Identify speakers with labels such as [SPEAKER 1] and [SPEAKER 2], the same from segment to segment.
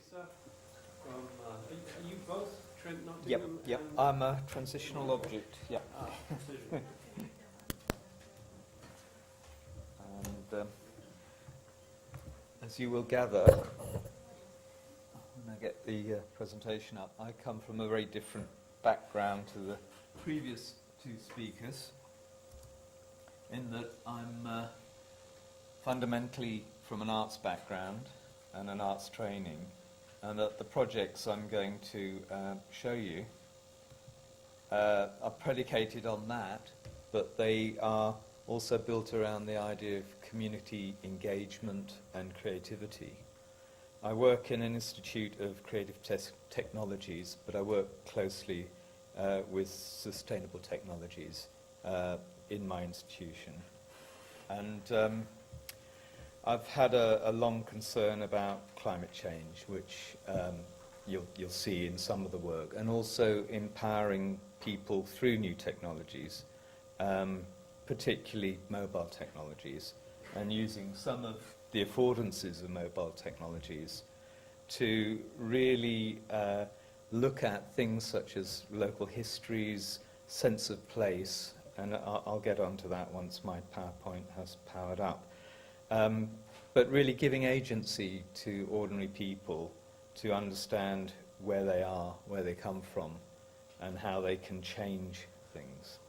[SPEAKER 1] Rieser from, are you both Trent, Nottingham?
[SPEAKER 2] Yep. I'm a transitional object, yeah.
[SPEAKER 1] Precision.
[SPEAKER 2] And as you will gather, when I get the presentation up, I come from a very different background to the previous two speakers, in that I'm fundamentally from an arts background and an arts training, and that the projects I'm going to show you are predicated on that, but they are also built around the idea of community engagement and creativity. I work in an institute of creative technologies, but I work closely with sustainable technologies in my institution. And I've had a long concern about climate change, which you'll see in some of the work, and also empowering people through new technologies, particularly mobile technologies, and using some of the affordances of mobile technologies to really look at things such as local histories, sense of place, and I'll get onto that once my PowerPoint has powered up. But really giving agency to ordinary people to understand where they are, where they come from, and how they can change things.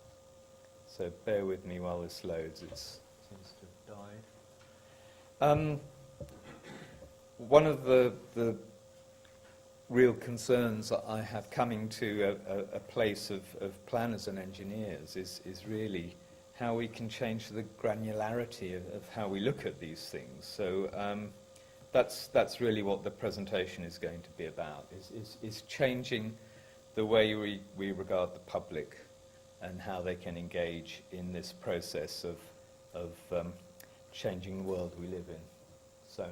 [SPEAKER 2] So bear with me while this loads. It seems to have died. One of the real concerns that I have coming to a place of planners and engineers is really how we can change the granularity of how we look at these things. So that's really what the presentation is going to be about, is changing the way we regard the public and how they can engage in this process of changing the world we live in. So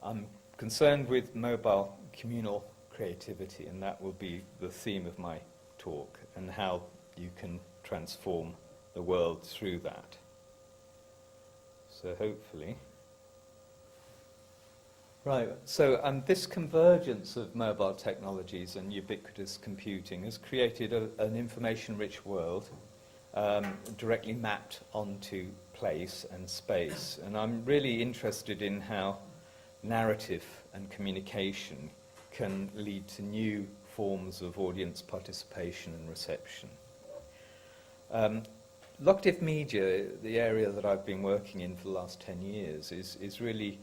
[SPEAKER 2] I'm concerned with mobile communal creativity, and that will be the theme of my talk, and how you can transform the world through that. So hopefully. Right, so this convergence of mobile technologies and ubiquitous computing has created an information-rich world directly mapped onto place and space. And I'm really interested in how narrative and communication can lead to new forms of audience participation and reception. Locative media, the area that I've been working in for the last 10 years, is really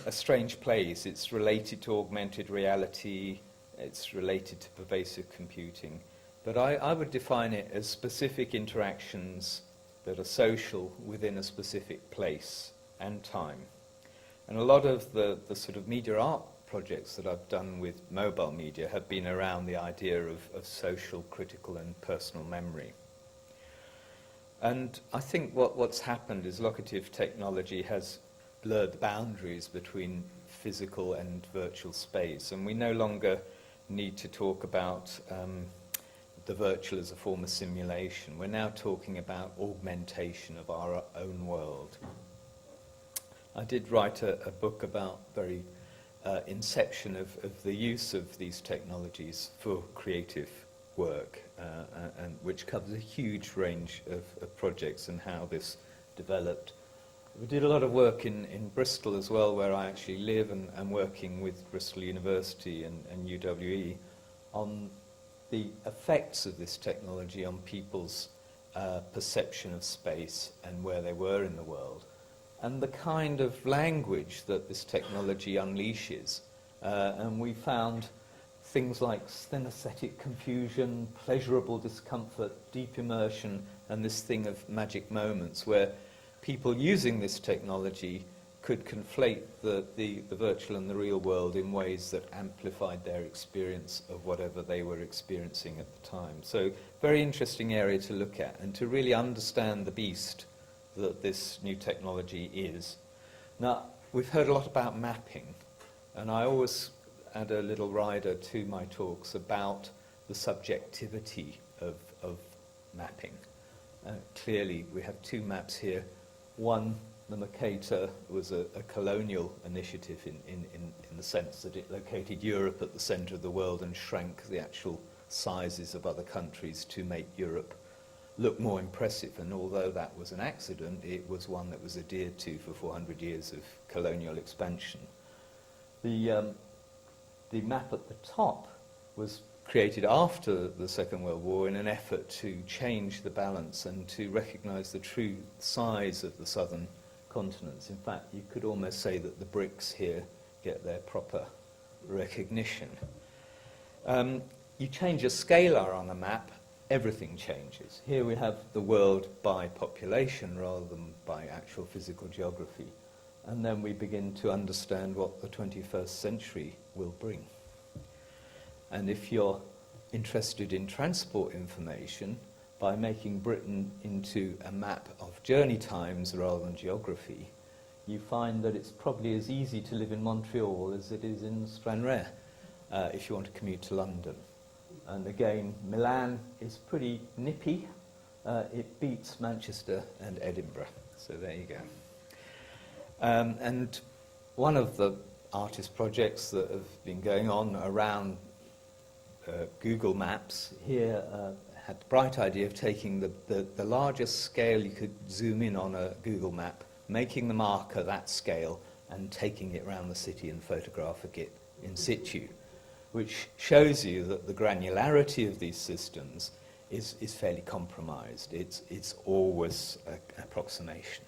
[SPEAKER 2] a strange place. It's related to augmented reality, it's related to pervasive computing, but I would define it as specific interactions that are social within a specific place and time. And a lot of the sort of media art projects that I've done with mobile media have been around the idea of social, critical and personal memory. And I think what's happened is locative technology has blurred the boundaries between physical and virtual space, and we no longer need to talk about the virtual as a form of simulation. We're now talking about augmentation of our own world. I did write a book about very inception of the use of these technologies for creative work, and which covers a huge range of projects and how this developed. We did a lot of work in Bristol as well, where I actually live, and working with Bristol University and UWE on the effects of this technology on people's perception of space and where they were in the world, and the kind of language that this technology unleashes. And we found things like synesthetic confusion, pleasurable discomfort, deep immersion, and this thing of magic moments, where people using this technology could conflate the virtual and the real world in ways that amplified their experience of whatever they were experiencing at the time. So, very interesting area to look at, and to really understand the beast that this new technology is. Now, we've heard a lot about mapping, and I always add a little rider to my talks about the subjectivity of mapping. Clearly, we have two maps here, one the Mercator was a colonial initiative in the sense that it located Europe at the centre of the world and shrank the actual sizes of other countries to make Europe look more impressive. And although that was an accident, it was one that was adhered to for 400 years of colonial expansion. The map at the top was created after the Second World War in an effort to change the balance and to recognise the true size of the southern continents. In fact, you could almost say that the bricks here get their proper recognition. You change a scalar on a map, everything changes. Here we have the world by population rather than by actual physical geography. And then we begin to understand what the 21st century will bring. And if you're interested in transport information, by making Britain into a map of journey times rather than geography, you find that it's probably as easy to live in Montreal as it is in Stranraer if you want to commute to London. And again, Milan is pretty nippy. It beats Manchester and Edinburgh. So there you go. And one of the artist projects that have been going on around Google Maps here had the bright idea of taking the largest scale you could zoom in on a Google map, making the marker that scale, and taking it around the city and photographing it in situ, which shows you that the granularity of these systems is fairly compromised. It's always an approximation.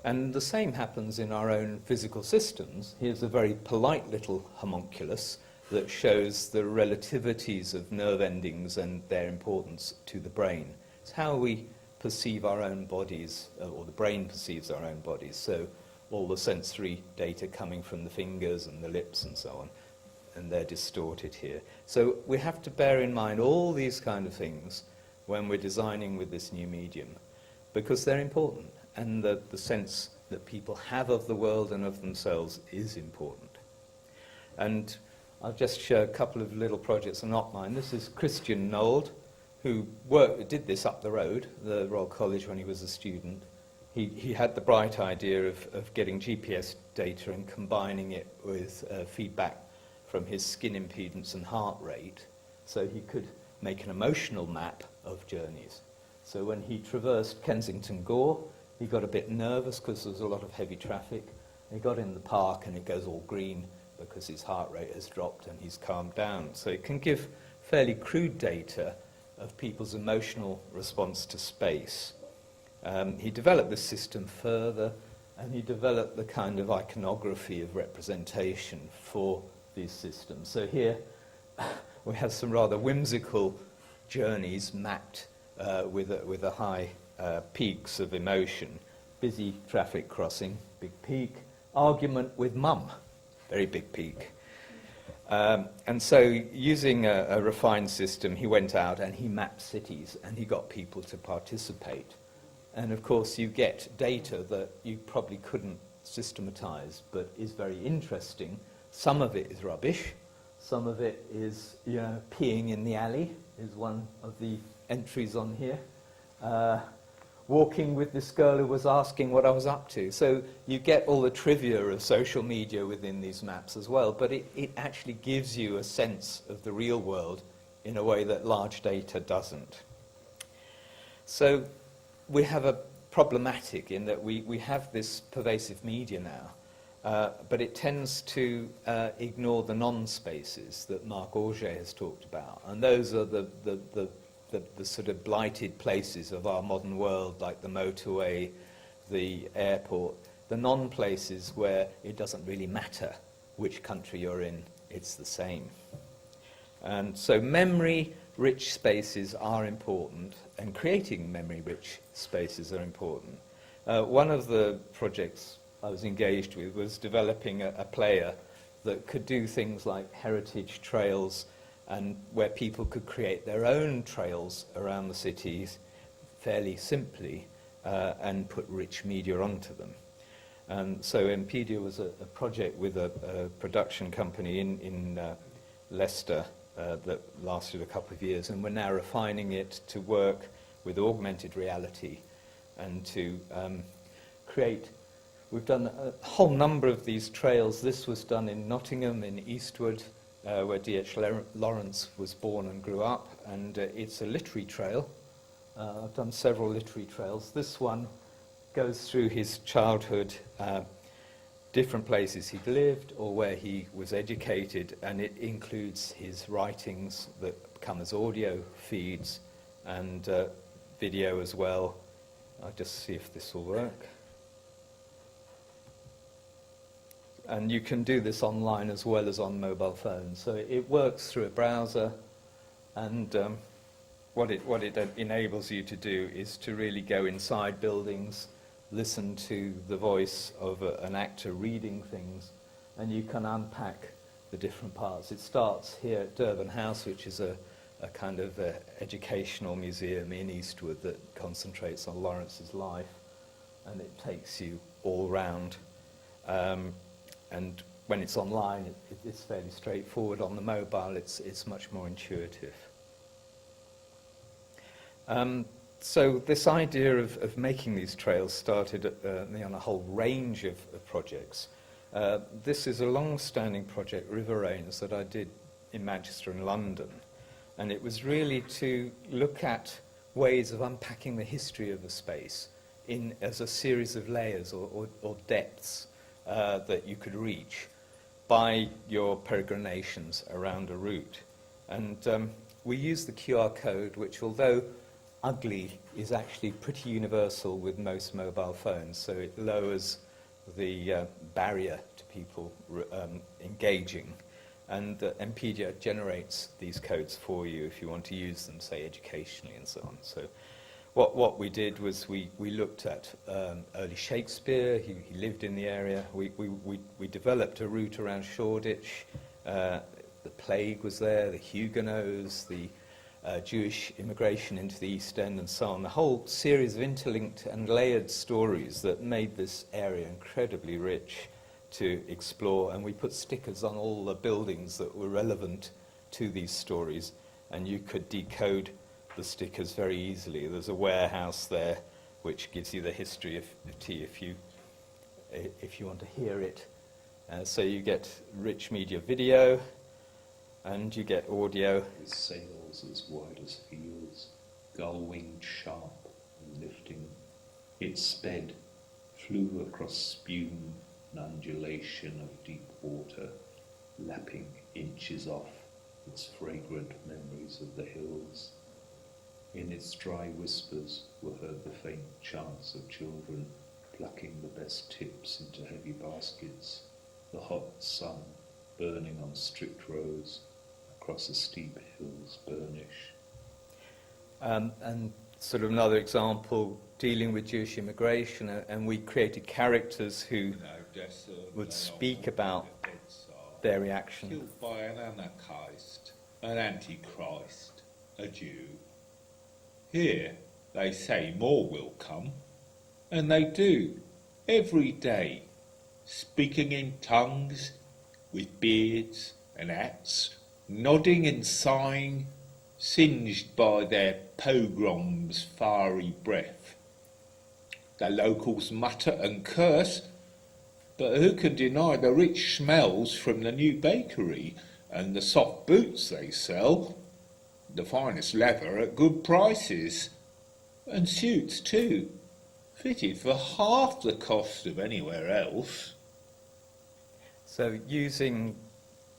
[SPEAKER 2] And the same happens in our own physical systems. Here's a very polite little homunculus that shows the relativities of nerve endings and their importance to the brain. It's how we perceive our own bodies, or the brain perceives our own bodies. So all the sensory data coming from the fingers and the lips and so on, and they're distorted here. So we have to bear in mind all these kind of things when we're designing with this new medium, because they're important, and the sense that people have of the world and of themselves is important. And I'll just show a couple of little projects, and not mine. This is Christian Nold, who did this up the road, the Royal College, when he was a student. He had the bright idea of getting GPS data and combining it with feedback from his skin impedance and heart rate, so he could make an emotional map of journeys. So when he traversed Kensington Gore, he got a bit nervous because there was a lot of heavy traffic. He got in the park and it goes all green because his heart rate has dropped and he's calmed down. So it can give fairly crude data of people's emotional response to space. He developed this system further, and he developed the kind of iconography of representation for these systems. So here we have some rather whimsical journeys mapped with a high peaks of emotion. Busy traffic crossing, big peak. Argument with mum, very big peak. And so using a refined system, he went out and he mapped cities and he got people to participate. And of course you get data that you probably couldn't systematize, but is very interesting. Some of it is rubbish. Some of it is, peeing in the alley is one of the entries on here. Walking with this girl who was asking what I was up to. So you get all the trivia of social media within these maps as well, but it actually gives you a sense of the real world in a way that large data doesn't. So we have a problematic in that we have this pervasive media now, but it tends to ignore the non-spaces that Marc Augé has talked about, and those are the sort of blighted places of our modern world, like the motorway, the airport, the non-places where it doesn't really matter which country you're in, it's the same. And so memory-rich spaces are important, and creating memory-rich spaces are important. One of the projects I was engaged with was developing a player that could do things like heritage trails, and where people could create their own trails around the cities fairly simply and put rich media onto them. And so Empedia was a project with a production company in Leicester that lasted a couple of years, and we're now refining it to work with augmented reality and to we've done a whole number of these trails. This was done in Nottingham, in Eastwood, where D.H. Lawrence was born and grew up, and it's a literary trail. I've done several literary trails. This one goes through his childhood, different places he'd lived or where he was educated, and it includes his writings that come as audio feeds and video as well. I'll just see if this will work. And you can do this online as well as on mobile phones. So it works through a browser, and what it enables you to do is to really go inside buildings, listen to the voice of an actor reading things, and you can unpack the different parts. It starts here at Durban House, which is a kind of educational museum in Eastwood that concentrates on Lawrence's life, and it takes you all round. And when it's online, it's fairly straightforward. On the mobile, it's much more intuitive. So this idea of making these trails started on a whole range of projects. This is a long-standing project, River Rains, that I did in Manchester and London. And it was really to look at ways of unpacking the history of a space as a series of layers or depths that you could reach by your peregrinations around a route. And we use the QR code, which, although ugly, is actually pretty universal with most mobile phones, so it lowers the barrier to people engaging. And Mpedia generates these codes for you if you want to use them, say, educationally and so on. So what we did was we looked at early Shakespeare. He lived in the area. We developed a route around Shoreditch. The plague was there, the Huguenots, the Jewish immigration into the East End and so on. The whole series of interlinked and layered stories that made this area incredibly rich to explore. And we put stickers on all the buildings that were relevant to these stories, and you could decode the stickers very easily. There's a warehouse there which gives you the history of tea if you want to hear it. So you get rich media video and you get audio.
[SPEAKER 3] With sails as wide as fields, gull-winged sharp and lifting, it sped, flew across spume and undulation of deep water, lapping inches off its fragrant memories of the hills. In its dry whispers were heard the faint chants of children plucking the best tips into heavy baskets, the hot sun burning on strict rows across a steep hill's burnish.
[SPEAKER 2] And sort of another example, dealing with Jewish immigration, and we created characters who would speak about their reaction.
[SPEAKER 4] Killed by an anarchist, an antichrist, a Jew. Here, they say more will come, and they do, every day, speaking in tongues, with beards and hats, nodding and sighing, singed by their pogrom's fiery breath. The locals mutter and curse, but who can deny the rich smells from the new bakery and the soft boots they sell, the finest leather at good prices, and suits too, fitted for half the cost of anywhere else.
[SPEAKER 2] So using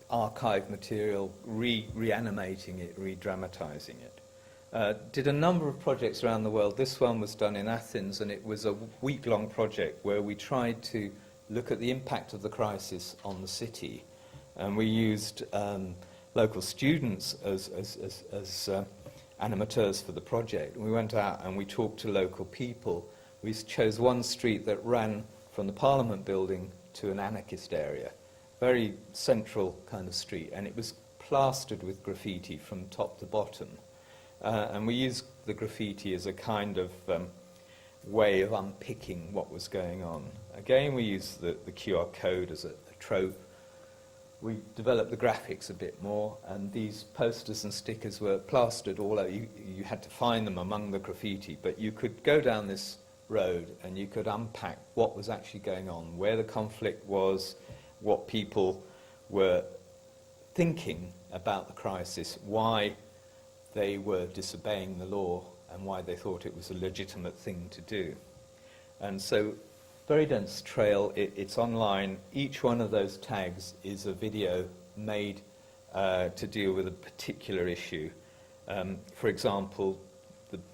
[SPEAKER 2] archive material, reanimating it, re-dramatising it. Did a number of projects around the world. This one was done in Athens, and it was a week-long project where we tried to look at the impact of the crisis on the city. And we used local students as animateurs for the project. We went out and we talked to local people. We chose one street that ran from the Parliament building to an anarchist area, very central kind of street, and it was plastered with graffiti from top to bottom. And we used the graffiti as a kind of way of unpicking what was going on. Again, we used the QR code as a trope. We developed the graphics a bit more, and these posters and stickers were plastered all over. You had to find them among the graffiti, but you could go down this road, and you could unpack what was actually going on, where the conflict was, what people were thinking about the crisis, why they were disobeying the law, and why they thought it was a legitimate thing to do. And so, very dense trail, it's online. Each one of those tags is a video made to deal with a particular issue. For example,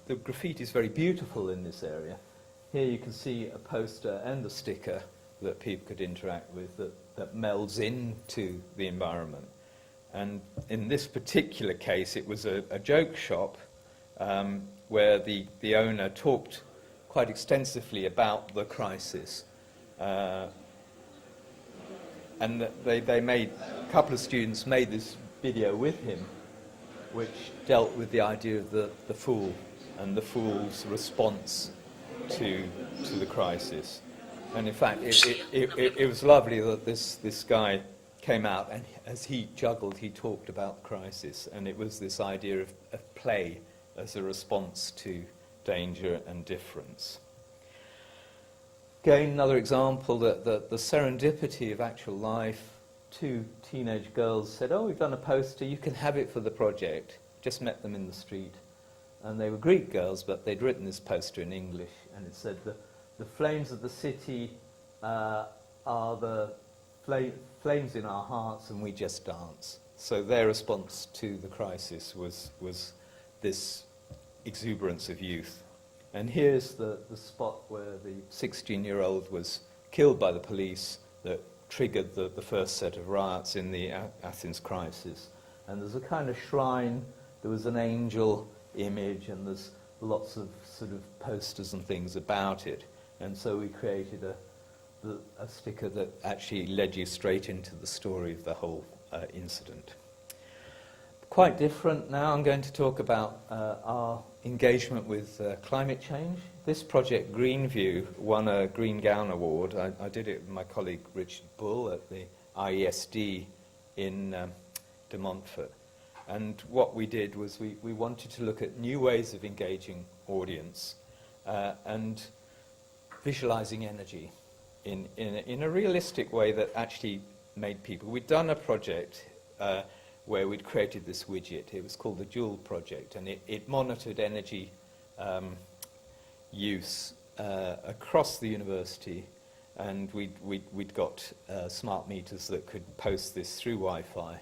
[SPEAKER 2] the graffiti is very beautiful in this area. Here you can see a poster and a sticker that people could interact with that melds into the environment. And in this particular case, it was a joke shop where the owner talked quite extensively about the crisis. And they made, a couple of students made this video with him, which dealt with the idea of the fool and the fool's response to the crisis. And in fact, it was lovely that this guy came out, and as he juggled, he talked about the crisis, and it was this idea of play as a response to danger and difference. Again, another example, that the serendipity of actual life. Two teenage girls said, "Oh, we've done a poster, you can have it for the project." Just met them in the street. And they were Greek girls, but they'd written this poster in English, and it said, the flames of the city are the flames in our hearts, and we just dance. So their response to the crisis was this exuberance of youth. And here's the spot where the 16-year-old was killed by the police that triggered the first set of riots in the Athens crisis. And there's a kind of shrine, there was an angel image, and there's lots of sort of posters and things about it. And so we created a sticker that actually led you straight into the story of the whole incident. Quite different now, I'm going to talk about our engagement with climate change. This project, Greenview, won a Green Gown Award. I did it with my colleague Richard Bull at the IESD in de Montfort. And what we did was we wanted to look at new ways of engaging audience and visualizing energy in a realistic way that actually made people. We'd done a project where we'd created this widget. It was called the Joule Project, and it monitored energy use across the university, and we'd got smart meters that could post this through Wi-Fi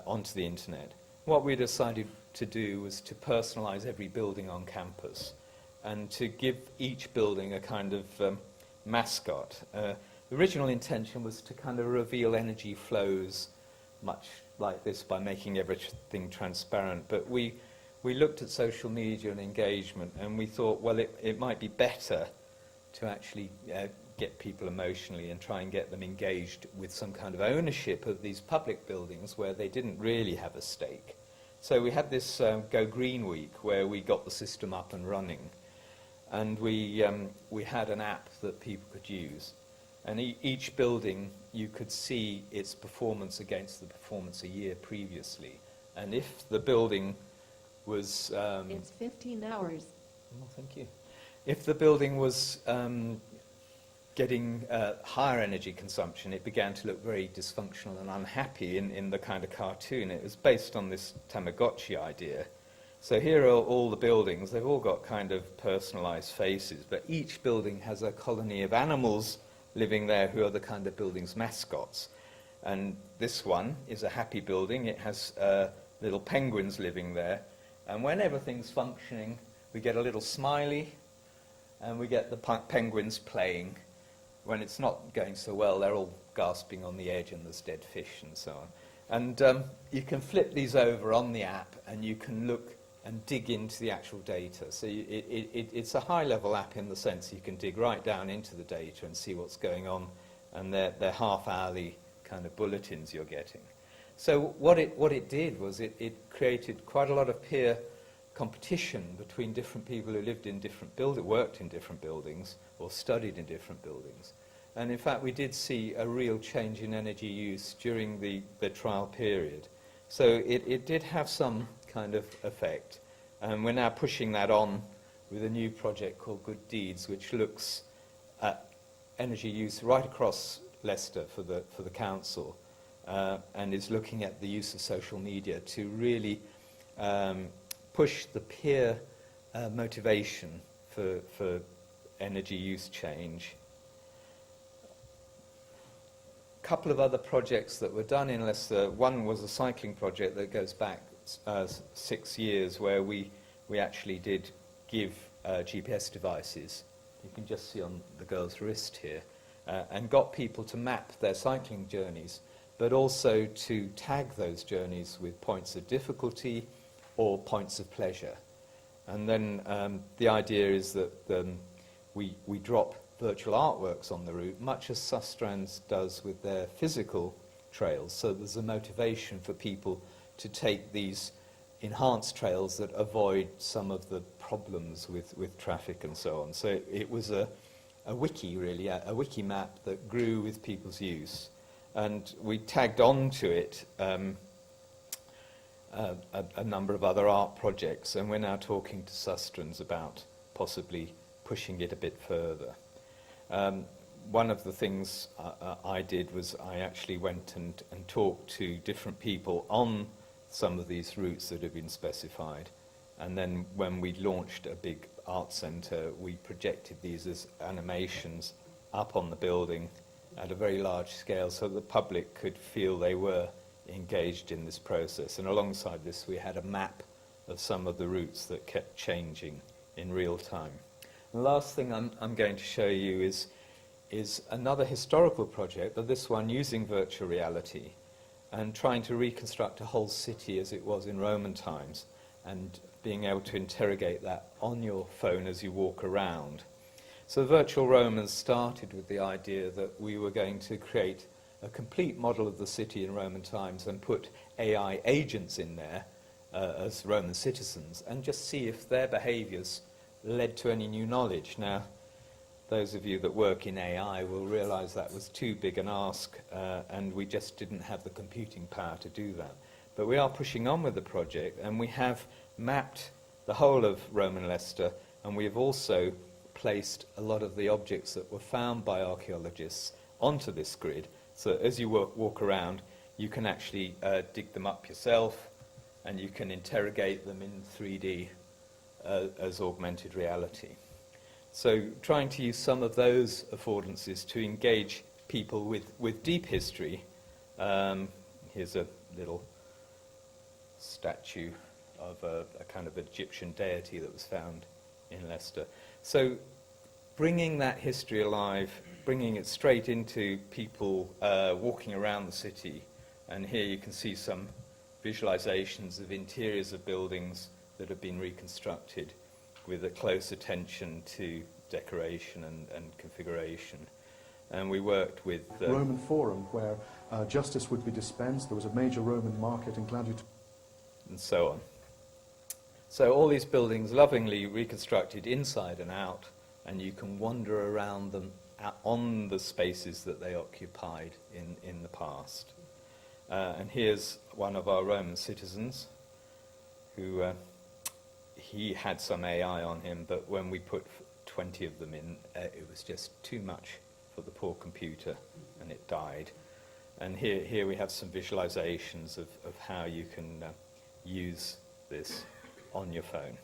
[SPEAKER 2] onto the internet. What we decided to do was to personalize every building on campus and to give each building a kind of mascot. The original intention was to kind of reveal energy flows much like this by making everything transparent, but we looked at social media and engagement, and we thought, well, it might be better to actually get people emotionally and try and get them engaged with some kind of ownership of these public buildings where they didn't really have a stake. So we had this Go Green Week where we got the system up and running, and we had an app that people could use. And each building, you could see its performance against the performance a year previously. And if the building was...
[SPEAKER 5] it's 15 hours.
[SPEAKER 2] Oh, thank you. If the building was getting higher energy consumption, it began to look very dysfunctional and unhappy in the kind of cartoon. It was based on this Tamagotchi idea. So here are all the buildings. They've all got kind of personalized faces, but each building has a colony of animals living there who are the kind of building's mascots. And this one is a happy building. It has little penguins living there. And when everything's functioning, we get a little smiley, and we get the penguins playing. When it's not going so well, they're all gasping on the edge, and there's dead fish and so on. And you can flip these over on the app, and you can look and dig into the actual data. So it's a high-level app in the sense you can dig right down into the data and see what's going on, and they're half-hourly kind of bulletins you're getting. So what it did was it created quite a lot of peer competition between different people who lived in different buildings, worked in different buildings, or studied in different buildings. And in fact, we did see a real change in energy use during the trial period. So it did have some kind of effect. And we're now pushing that on with a new project called Good Deeds, which looks at energy use right across Leicester for the council, and is looking at the use of social media to really push the peer motivation for energy use change. A couple of other projects that were done in Leicester. One was a cycling project that goes back 6 years, where we actually did give GPS devices. You can just see on the girl's wrist here, and got people to map their cycling journeys, but also to tag those journeys with points of difficulty or points of pleasure. And then the idea is that we drop virtual artworks on the route, much as Sustrans does with their physical trails. So there's a motivation for people to take these enhanced trails that avoid some of the problems with traffic and so on. So it was a wiki, really, a wiki map that grew with people's use. And we tagged on to it a number of other art projects, and we're now talking to Sustrans about possibly pushing it a bit further. One of the things I did was I actually went and talked to different people on some of these routes that have been specified. And then when we launched a big art centre, we projected these as animations up on the building at a very large scale so the public could feel they were engaged in this process. And alongside this, we had a map of some of the routes that kept changing in real time. The last thing I'm going to show you is another historical project, but this one using virtual reality and trying to reconstruct a whole city as it was in Roman times and being able to interrogate that on your phone as you walk around. So Virtual Romans started with the idea that we were going to create a complete model of the city in Roman times and put AI agents in there as Roman citizens and just see if their behaviours led to any new knowledge. Now, those of you that work in AI will realize that was too big an ask, and we just didn't have the computing power to do that. But we are pushing on with the project, and we have mapped the whole of Roman Leicester, and we have also placed a lot of the objects that were found by archaeologists onto this grid, so as you walk around, you can actually dig them up yourself, and you can interrogate them in 3D as augmented reality. So trying to use some of those affordances to engage people with deep history. Here's a little statue of a kind of Egyptian deity that was found in Leicester. So bringing that history alive, bringing it straight into people walking around the city. And here you can see some visualizations of interiors of buildings that have been reconstructed with a close attention to decoration and configuration. And we worked with
[SPEAKER 6] Roman Forum, where justice would be dispensed. There was a major Roman market and gladiator,
[SPEAKER 2] and so on. So all these buildings lovingly reconstructed inside and out, and you can wander around them on the spaces that they occupied in the past. And here's one of our Roman citizens who he had some AI on him, but when we put 20 of them in, it was just too much for the poor computer, and it died. And here we have some visualizations of how you can use this on your phone.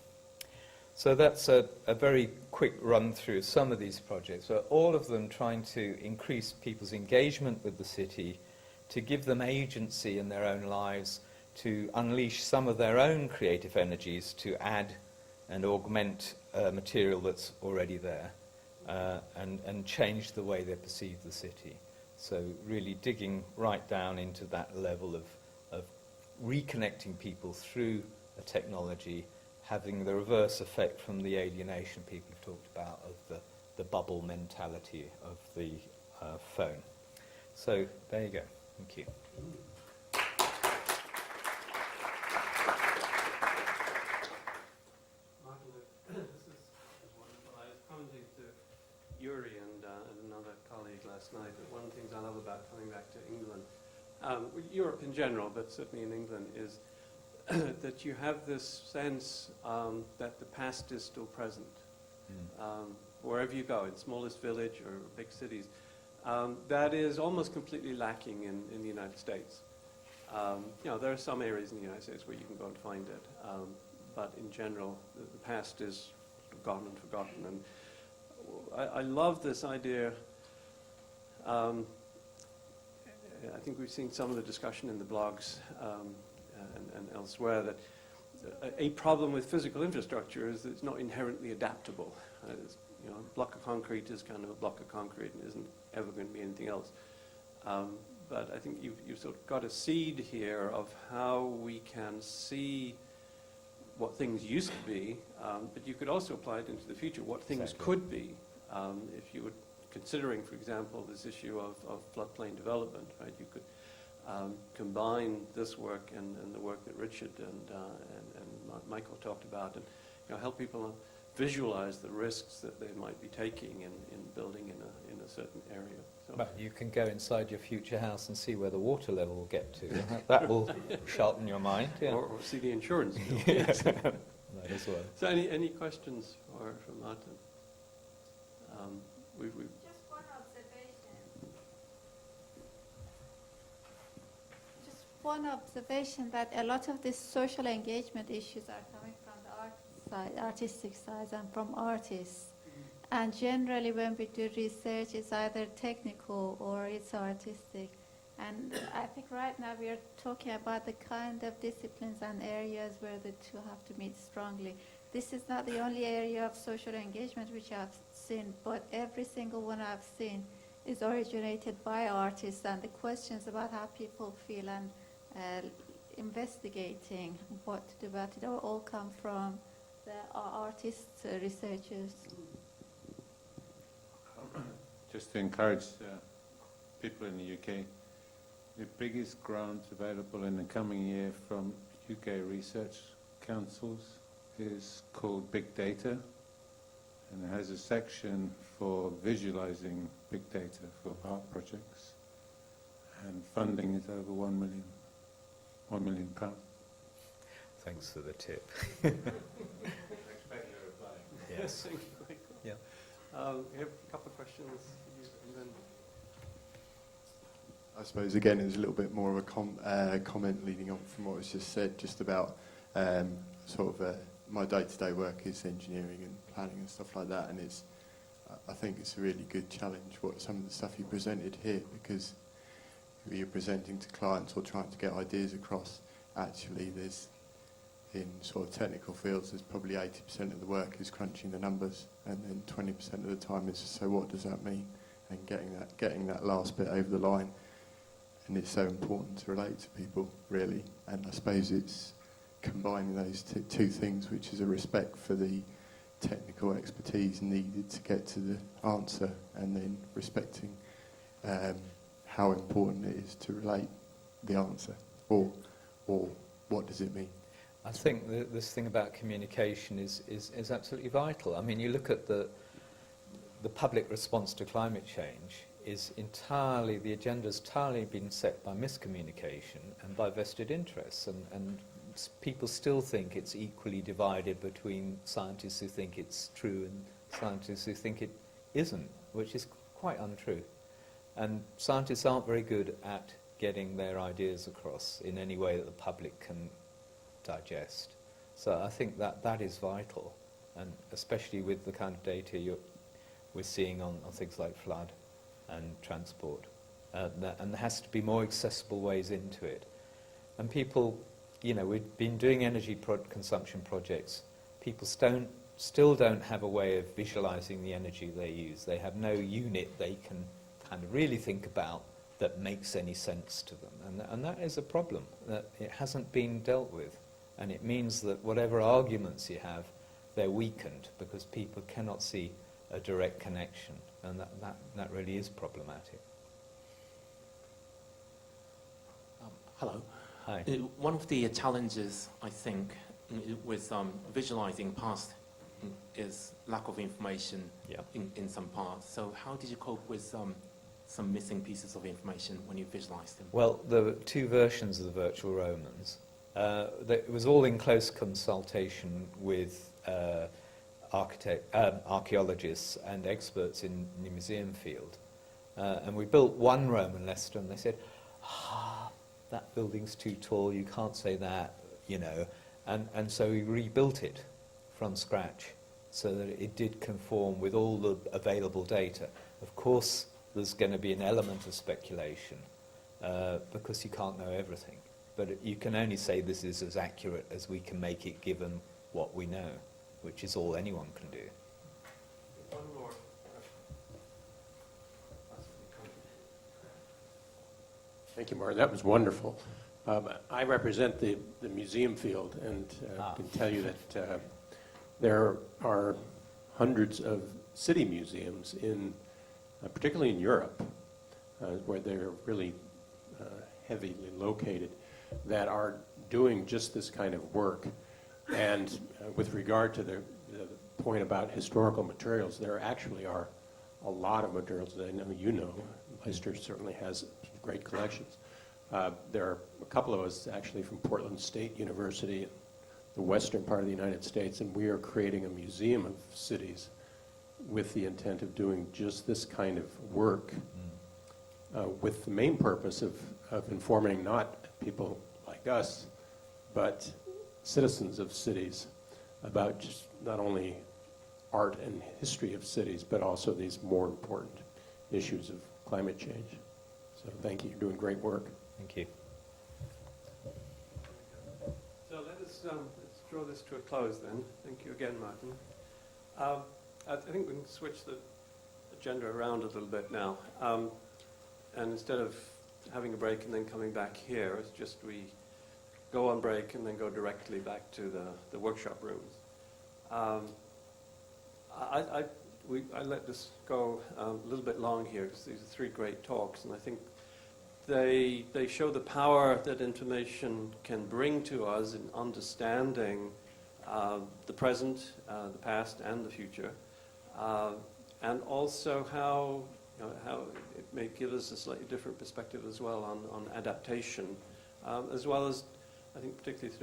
[SPEAKER 2] So that's a very quick run through some of these projects, but all of them trying to increase people's engagement with the city, to give them agency in their own lives, to unleash some of their own creative energies to add and augment material that's already there, and change the way they perceive the city. So really digging right down into that level of reconnecting people through a technology, having the reverse effect from the alienation people have talked about of the bubble mentality of the phone. So there you go. Thank you.
[SPEAKER 1] This is wonderful. I was commenting to Yuri and another colleague last night that one of the things I love about coming back to England, Europe in general, but certainly in England, is that you have this sense that the past is still present. Wherever you go, in smallest village or big cities, that is almost completely lacking in the United States. There are some areas in the United States where you can go and find it, but in general, the past is gone and forgotten. And I love this idea. I think we've seen some of the discussion in the blogs and elsewhere that a problem with physical infrastructure is that it's not inherently adaptable. A block of concrete is kind of a block of concrete and isn't ever going to be anything else. But I think you've sort of got a seed here of how we can see what things used to be, but you could also apply it into the future, what things could be. If you were considering, for example, this issue of floodplain development, right? You could combine this work and the work that Richard and Michael talked about, and help people visualize the risks that they might be taking in building in a certain area. So
[SPEAKER 2] But you can go inside your future house and see where the water level will get to. That will sharpen your mind. Yeah.
[SPEAKER 1] or see the insurance bill.
[SPEAKER 2] Yes. That as well.
[SPEAKER 1] So any questions for Martin? We've
[SPEAKER 7] Just one observation. Just one observation that a lot of these social engagement issues are coming from the artistic side and from artists. And generally when we do research, it's either technical or it's artistic. And I think right now we are talking about the kind of disciplines and areas where the two have to meet strongly. This is not the only area of social engagement which I've seen, but every single one I've seen is originated by artists, and the questions about how people feel and investigating what to do about it all come from the artists, researchers.
[SPEAKER 8] Just to encourage people in the UK, the biggest grant available in the coming year from UK research councils is called Big Data, and it has a section for visualizing big data for art projects, and funding is over £1 million.
[SPEAKER 2] Thanks for the tip.
[SPEAKER 8] I expect you're replying.
[SPEAKER 2] Yes.
[SPEAKER 1] Thank you, Michael.
[SPEAKER 2] Yeah.
[SPEAKER 1] We have a couple of questions, and then
[SPEAKER 9] I suppose, again, it was a little bit more of a comment leading on from what was just said, just about my day-to-day work is engineering and planning and stuff like that, and I think it's a really good challenge, some of the stuff you presented here, because when you're presenting to clients or trying to get ideas across, actually in sort of technical fields, there's probably 80% of the work is crunching the numbers, and then 20% of the time is, so what does that mean? And getting that last bit over the line. And it's so important to relate to people, really. And I suppose it's combining those two things, which is a respect for the technical expertise needed to get to the answer, and then respecting how important it is to relate the answer, or what does it mean.
[SPEAKER 2] I think this thing about communication is absolutely vital. I mean, you look at the public response to climate change is entirely, the agenda's entirely been set by miscommunication and by vested interests, and people still think it's equally divided between scientists who think it's true and scientists who think it isn't, which is quite untrue. And scientists aren't very good at getting their ideas across in any way that the public can digest. So I think that is vital, and especially with the kind of data we're seeing on things like flood and transport. And there has to be more accessible ways into it. And people, we've been doing energy consumption projects. People still don't have a way of visualizing the energy they use. They have no unit they can kind of really think about that makes any sense to them. And that is a problem, that it hasn't been dealt with. And it means that whatever arguments you have, they're weakened because people cannot see a direct connection. And that really is problematic.
[SPEAKER 10] Hello.
[SPEAKER 2] Hi.
[SPEAKER 10] One of the challenges, I think, with visualizing past is lack of information in some parts. So how did you cope with some missing pieces of information when you visualized them?
[SPEAKER 2] Well, there were two versions of the virtual Romans, It was all in close consultation with archaeologists and experts in the museum field. And we built one Roman Leicester, and they said, that building's too tall, you can't say that, you know. And so we rebuilt it from scratch so that it did conform with all the available data. Of course, there's going to be an element of speculation because you can't know everything. But you can only say this is as accurate as we can make it given what we know, which is all anyone can do.
[SPEAKER 1] One more.
[SPEAKER 11] Thank you, Martin. That was wonderful. I represent the museum field and can tell you that there are hundreds of city museums, particularly in Europe, where they're really heavily located, that are doing just this kind of work. And with regard to the point about historical materials, there actually are a lot of materials that I know you know. Leicester certainly has great collections. There are a couple of us actually from Portland State University, the western part of the United States, and we are creating a museum of cities with the intent of doing just this kind of work with the main purpose of informing not people like us, but citizens of cities about just not only art and history of cities, but also these more important issues of climate change. So thank you. You're doing great work.
[SPEAKER 2] Thank you.
[SPEAKER 1] So let's draw this to a close then. Thank you again, Martin. I think we can switch the agenda around a little bit now. And instead of having a break and then coming back here, it's just we go on break and then go directly back to the workshop rooms. I let this go a little bit long here because these are three great talks, and I think they show the power that information can bring to us in understanding the present, the past, and the future, and also how it may give us a slightly different perspective as well on adaptation, as well as I think particularly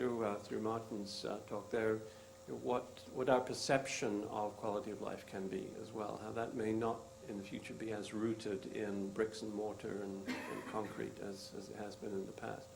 [SPEAKER 1] through Martin's talk there, what our perception of quality of life can be as well, how that may not in the future be as rooted in bricks and mortar and concrete as it has been in the past.